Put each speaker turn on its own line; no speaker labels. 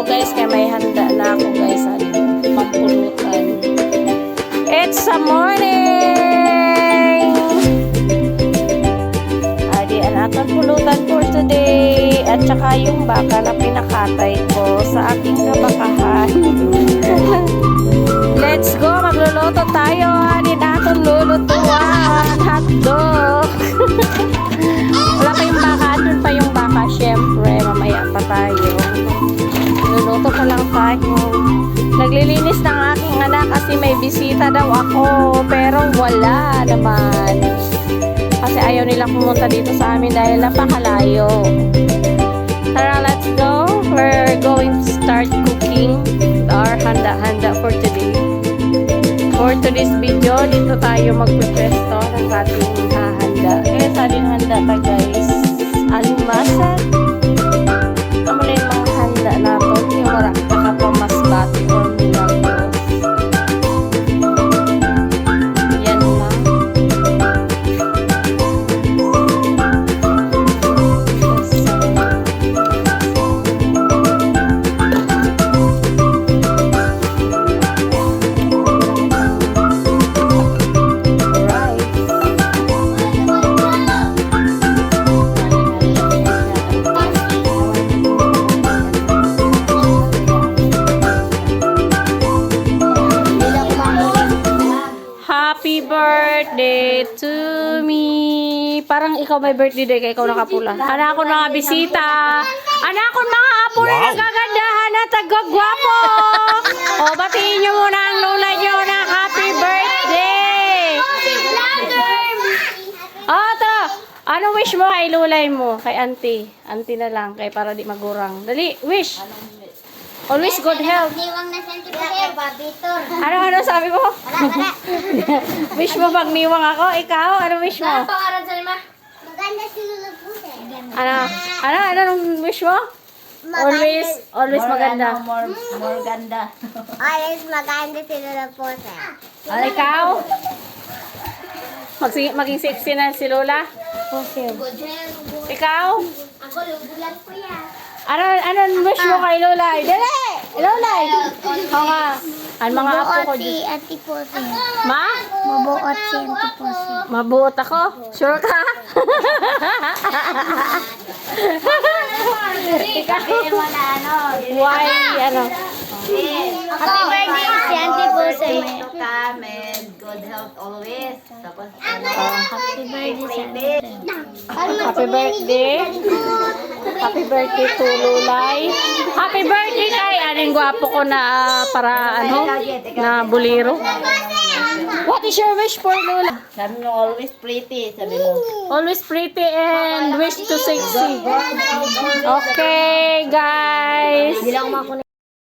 ako guys, kaya may handa na ako guys. Pampulutan. It's a morning! Adi, ang atong pulutan for today. At saka yung baka na pinakatay ko sa aking kabakahan. Let's go! Magluluto tayo. Adi, natin lulutuan. Hotdog. Wala pa yung baka. Doon pa yung baka. Siyempre, mamaya pa tayo. Luluto pa lang tayo. Naglilinis ng aking anak kasi may bisita daw ako. Pero wala naman. Kasi ayaw nilang pumunta dito sa amin dahil napakalayo. Tara, let's go. We're going to start cooking our handa-handa for today. For today's video, dito tayo magpupresto ng ating handa. Sa ating handa pa guys. Alimasat. Ano na yung mga handa natin. Yung wala nakapamasbati or milagros. Yan lang. Happy birthday to me. Parang ikaw may birthday day, kaya ikaw nakapula. Anak ko mga bisita. Anak ko mga apo na nagagandahan at tagagwapo. O, batiin nyo muna ang lola nyo na happy birthday. O, ito. Ano wish mo kay lulay mo? Kay auntie. Auntie na lang, kay para di magurang. Dali, wish. Always good health.
Niwang na sentipusir, babitor.
Ano sabi mo?
Wala.
Wish mo pag niwang ako? Ikaw? Ano wish mo?
Ano pangalan sa lima? Maganda si Lulupusir.
Anong wish mo? Always maganda.
More ganda.
Always maganda si Lulupusir.
Ikaw? Maging sexy na si Lola? Ikaw?
Ako, lubulan ko yan.
Ano wish mo kay Lola? Dali! Lola! Oo nga. Ang mga apo ko dito.
Auntie Pusir.
Ma?
Mabuot si Auntie Pusir.
Mabuot ako? Sure ka? Ikaw? Why? Ano?
Happy birthday si Auntie Pusir.
To come and good health always. Tapos,
Happy birthday si Auntie Pusir.
Happy birthday. Happy birthday to Lulay. Happy birthday kay aning gwapo ko na para na buliro. What is your wish for Lola?
sabi mo always pretty, sabi mo.
Always pretty and wish to sexy. Okay, guys.